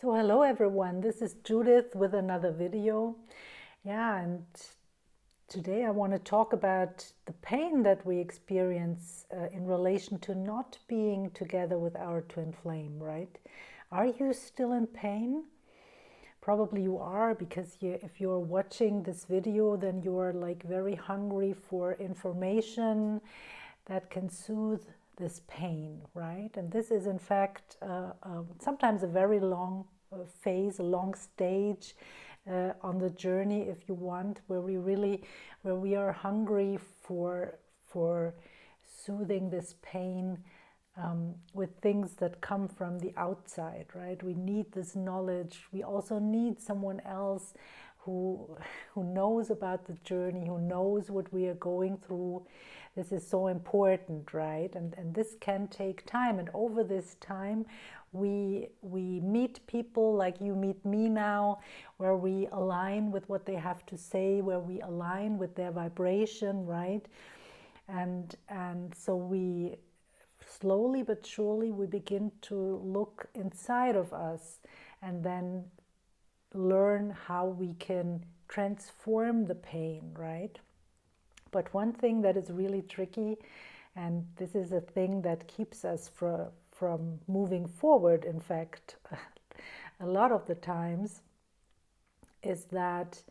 So hello everyone, this is Judith with another video. And today I want to talk about the pain that we experience in relation to not being together with our twin flame, right? Are you still in pain? Probably you are, because if you're watching this video, then you're like very hungry for information that can soothe this pain, right? And this is in fact sometimes a very long phase, a long stage on the journey, if you want, where we are hungry for soothing this pain with things that come from the outside, right? We need this knowledge. We also need someone else who knows about the journey, who knows what we are going through. This is so important, right? And this can take time. And over this time, we meet people like you meet me now, where we align with what they have to say, where we align with their vibration, right? And so we slowly but surely we begin to look inside of us and then learn how we can transform the pain, right? But one thing that is really tricky, and this is a thing that keeps us from moving forward, in fact, a lot of the times, is that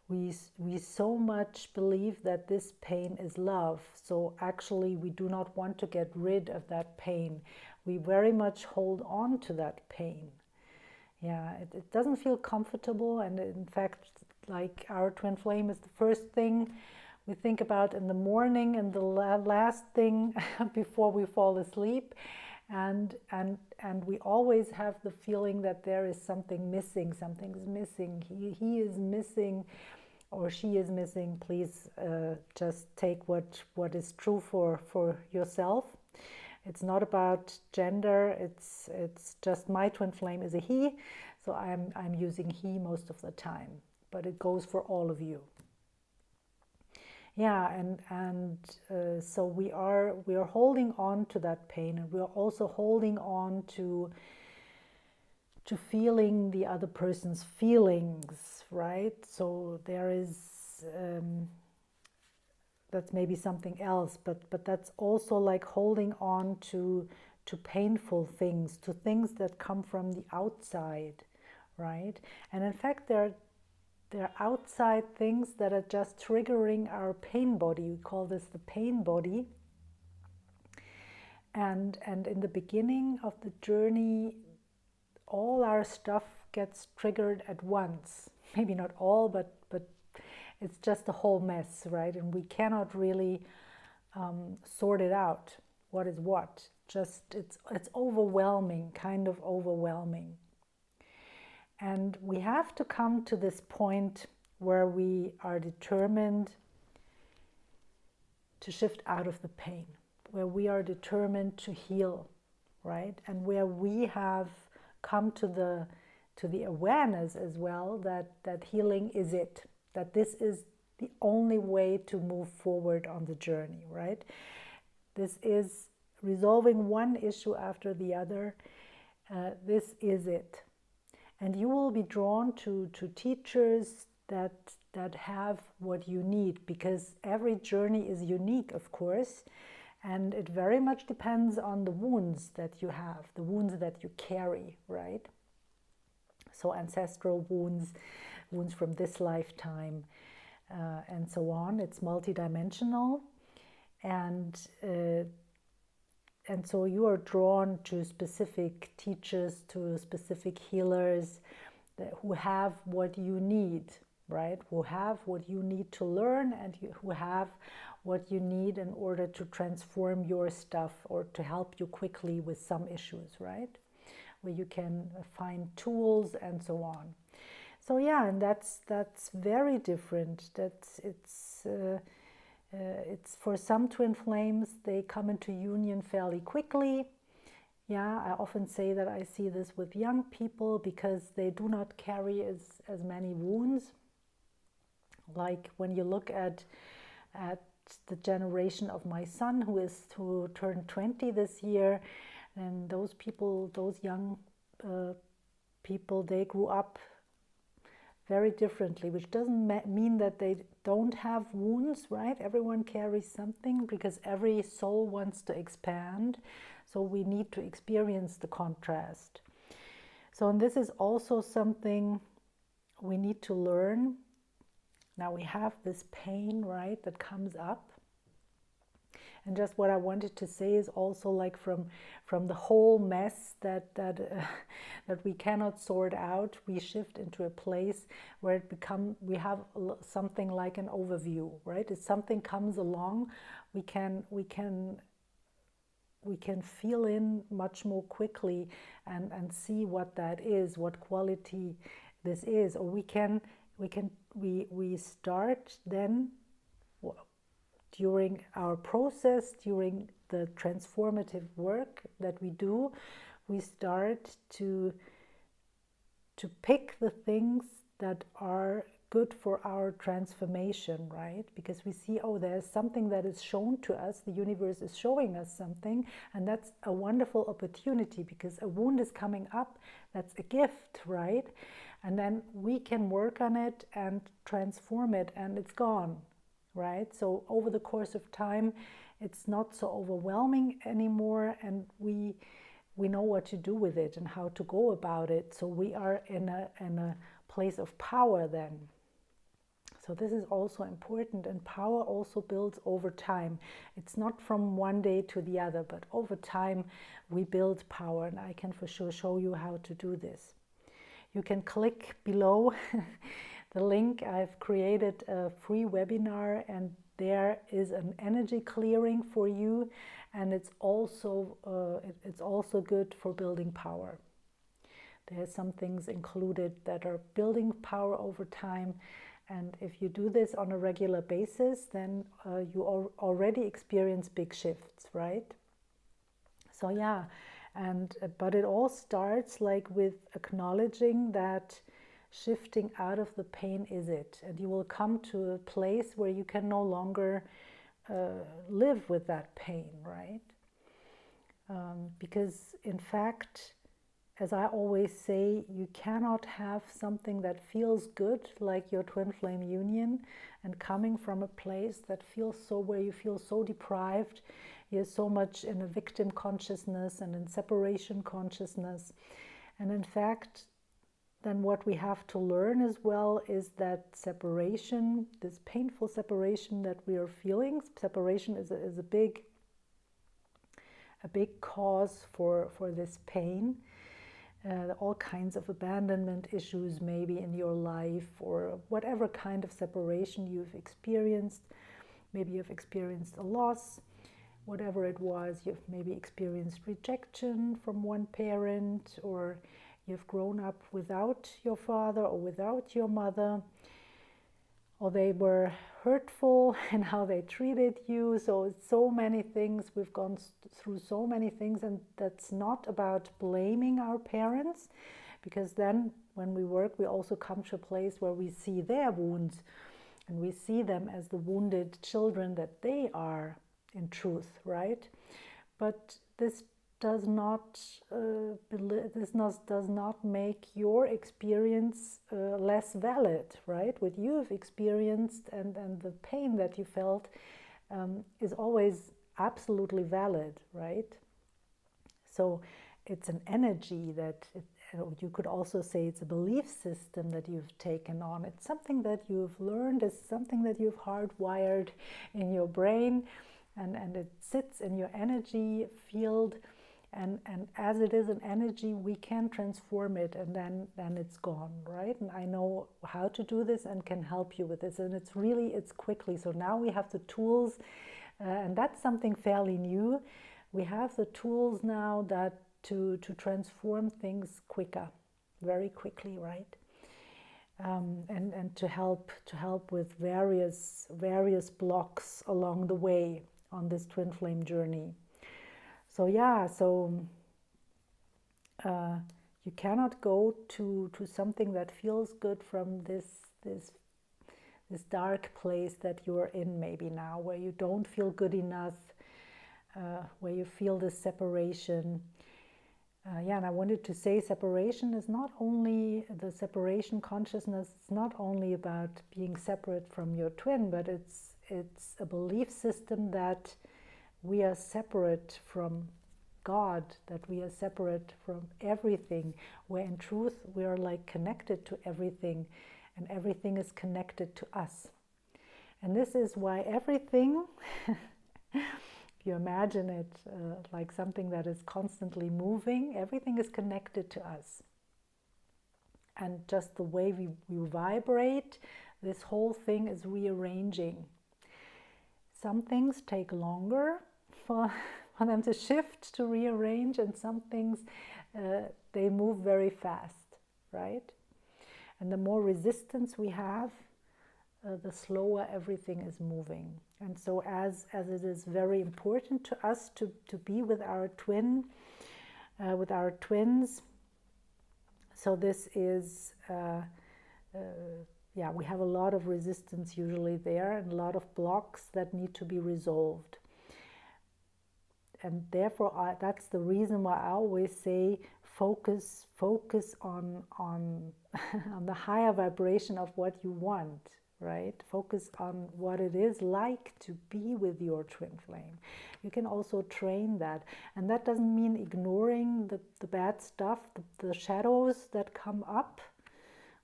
we so much believe that this pain is love. So actually we do not want to get rid of that pain. We very much hold on to that pain. It doesn't feel comfortable, and in fact, like, our twin flame is the first thing we think about in the morning and the last thing before we fall asleep. And we always have the feeling that there is something missing, something's missing. He is missing, or she is missing. Please just take what is true for yourself. It's not about gender. It's just my twin flame is a he, so I'm using he most of the time, but it goes for all of you. So we are holding on to that pain, and we are also holding on to feeling the other person's feelings, right? So there is that's maybe something else, but that's also like holding on to painful things, to things that come from the outside, right? And in fact, there are outside things that are just triggering our pain body. We call this the pain body. And in the beginning of the journey, all our stuff gets triggered at once. Maybe not all, but it's just a whole mess, right? And we cannot really sort it out. What is what? Just it's overwhelming, kind of overwhelming. And we have to come to this point where we are determined to shift out of the pain, where we are determined to heal, right? And where we have come to the awareness as well that healing is it, that this is the only way to move forward on the journey, right? This is resolving one issue after the other. This is it. And you will be drawn to teachers that have what you need, because every journey is unique, of course, and it very much depends on the wounds that you have, the wounds that you carry, right? So ancestral wounds, wounds from this lifetime, and so on. It's multidimensional, and so you are drawn to specific teachers, to specific healers who have what you need, right? Who have what you need to learn, and who have what you need in order to transform your stuff, or to help you quickly with some issues, right? Where you can find tools and so on. So and that's very different. It's for some twin flames, they come into union fairly quickly. I often say that I see this with young people because they do not carry as many wounds. Like when you look at the generation of my son, who turned 20 this year, and those people, those young people, they grew up very differently, which doesn't mean that they don't have wounds, right? Everyone carries something because every soul wants to expand. So we need to experience the contrast. So, and this is also something we need to learn. Now we have this pain, right, that comes up. And just what I wanted to say is also like from the whole mess that we cannot sort out, we shift into a place where we have something like an overview, right? If something comes along, we can feel in much more quickly and see what that is, what quality this is, or we start then during our process, during the transformative work that we do, we start to pick the things that are good for our transformation, right? Because we see, oh, there's something that is shown to us, the universe is showing us something, and that's a wonderful opportunity because a wound is coming up, that's a gift, right? And then we can work on it and transform it, and it's gone, right? So over the course of time, it's not so overwhelming anymore, and we know what to do with it and how to go about it. So we are in a place of power then. So this is also important, and power also builds over time. It's not from one day to the other, but over time we build power, and I can for sure show you how to do this. You can click below the link. I've created a free webinar, and there is an energy clearing for you, and it's also good for building power. There are some things included that are building power over time, and if you do this on a regular basis, then you already experience big shifts, right? So yeah, but it all starts like with acknowledging that shifting out of the pain is it, and you will come to a place where you can no longer live with that pain, right? Because in fact, as I always say, you cannot have something that feels good like your twin flame union and coming from a place that feels so, where you feel so deprived, you're so much in a victim consciousness and in separation consciousness. And in fact, then what we have to learn as well is that separation, this painful separation that we are feeling, separation is a big cause for this pain. All kinds of abandonment issues maybe in your life, or whatever kind of separation you've experienced. Maybe you've experienced a loss, whatever it was. You've maybe experienced rejection from one parent, or you've grown up without your father or without your mother, or they were hurtful in how they treated you. So many things, we've gone through so many things, and that's not about blaming our parents, because then when we work, we also come to a place where we see their wounds, and we see them as the wounded children that they are in truth, right? But this does not make your experience less valid, right? What you've experienced and the pain that you felt is always absolutely valid, right? So it's an energy that you could also say it's a belief system that you've taken on. It's something that you've learned, it's something that you've hardwired in your brain, and it sits in your energy field. And as it is an energy, we can transform it, and then it's gone, right? And I know how to do this and can help you with this. And it's quickly. So now we have the tools, and that's something fairly new. We have the tools now that to transform things quicker, very quickly, right? And to help with various blocks along the way on this twin flame journey. So yeah, you cannot go to something that feels good from this dark place that you're in maybe now, where you don't feel good enough, where you feel this separation. Yeah, and I wanted to say separation is not only the separation consciousness. It's not only about being separate from your twin, but it's a belief system that we are separate from God, that we are separate from everything, where in truth we are like connected to everything, and everything is connected to us. And this is why everything, if you imagine it like something that is constantly moving, everything is connected to us. And just the way we vibrate, this whole thing is rearranging. Some things take longer for them to shift, to rearrange, and some things they move very fast, right? And the more resistance we have, the slower everything is moving. And so as it is very important to us to be with our twin, with our twins, so this is, yeah, we have a lot of resistance usually there, and a lot of blocks that need to be resolved. And therefore, that's the reason why I always say focus on on the higher vibration of what you want, right? Focus on what it is like to be with your twin flame. You can also train that, and that doesn't mean ignoring the bad stuff, the shadows that come up,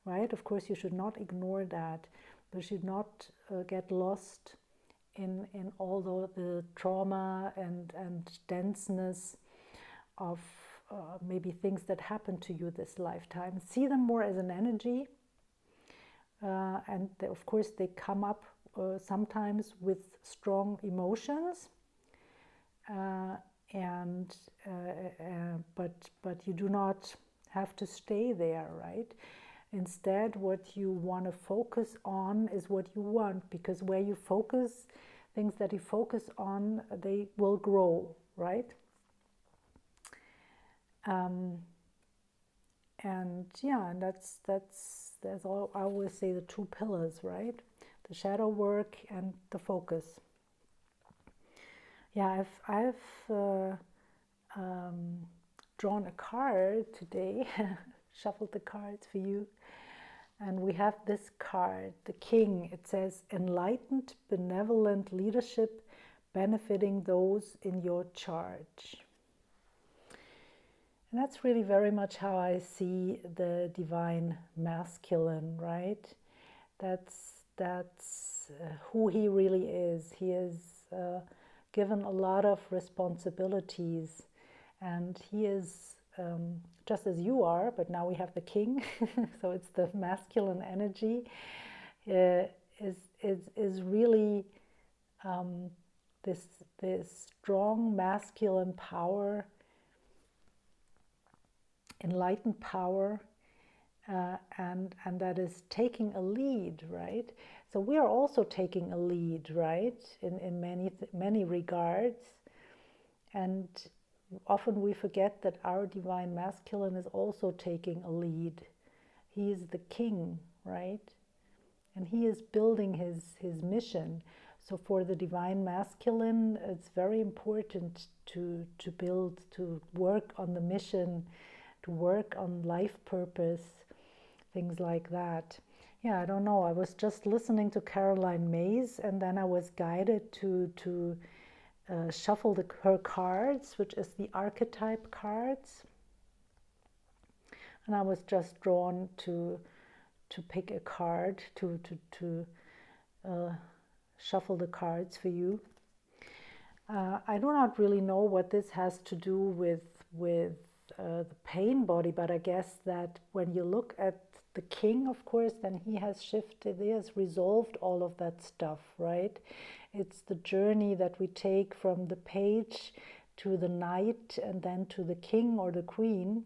right? Of course, you should not ignore that, but you should not get lost in all the trauma and denseness of maybe things that happened to you this lifetime. See them more as an energy, and of course they come up sometimes with strong emotions, but you do not have to stay there, right? Instead, what you want to focus on is what you want, because where you focus, things that you focus on, they will grow, right? And yeah, and that's all. I always say the two pillars, right? The shadow work and the focus. Yeah, I've drawn a card today, shuffled the cards for you. And we have this card, the King. It says, enlightened, benevolent leadership benefiting those in your charge. And that's really very much how I see the divine masculine, right? That's who he really is. He is given a lot of responsibilities, and he is just as you are, but now we have the King, so it's the masculine energy, is really this strong masculine power, enlightened power, and that is taking a lead, right? So we are also taking a lead, right, in many regards, and often we forget that our divine masculine is also taking a lead. He is the King, right? And he is building his mission. So for the divine masculine, it's very important to build, to work on the mission, to work on life purpose, things like that. Yeah, I don't know. I was just listening to Caroline Myss, and then I was guided to shuffle her cards, which is the archetype cards, and I was just drawn to pick a card to shuffle the cards for you. I do not really know what this has to do with the pain body, but I guess that when you look at the King, of course, then he has shifted, he has resolved all of that stuff, right? It's the journey that we take from the page to the knight and then to the king or the queen.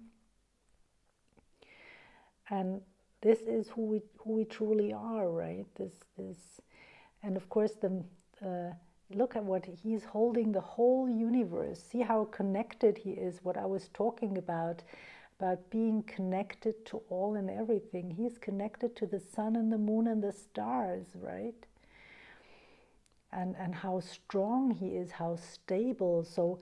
And this is who we truly are, right? And of course, look at what he's holding, the whole universe. See how connected he is, what I was talking about being connected to all and everything. He's connected to the sun and the moon and the stars, right? And how strong he is, how stable. So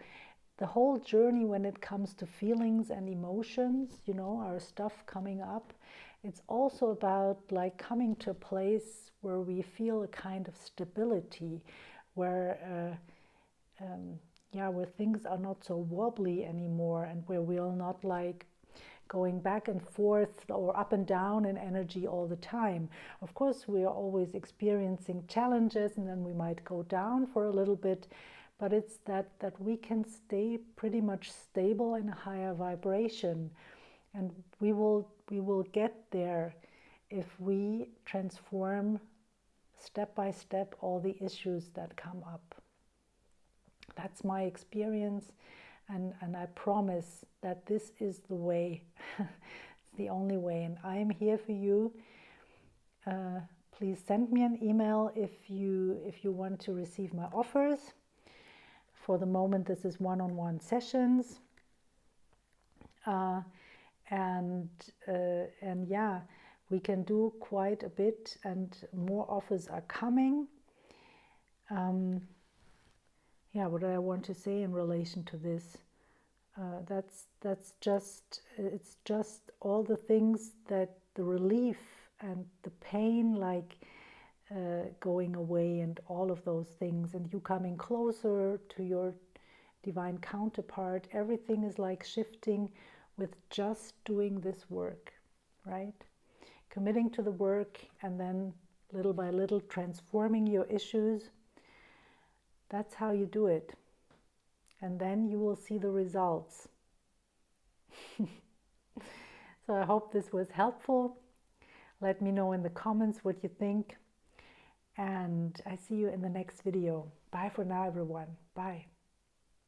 the whole journey when it comes to feelings and emotions, you know, our stuff coming up, it's also about like coming to a place where we feel a kind of stability, where where things are not so wobbly anymore, and where we're not like going back and forth or up and down in energy all the time. Of course, we are always experiencing challenges, and then we might go down for a little bit, but it's that we can stay pretty much stable in a higher vibration, and we will get there if we transform step by step all the issues that come up. That's my experience, and I promise that this is the way. It's the only way, and I am here for you. Please send me an email if you want to receive my offers. For the moment, this is one-on-one sessions, and yeah, we can do quite a bit, and more offers are coming. Yeah, what I want to say in relation to this, that's just, it's just all the things that the relief and the pain, like going away and all of those things, and you coming closer to your divine counterpart, everything is like shifting with just doing this work, right? Committing to the work, and then little by little transforming your issues. That's how you do it. And then you will see the results. So I hope this was helpful. Let me know in the comments what you think. And I see you in the next video. Bye for now, everyone. Bye.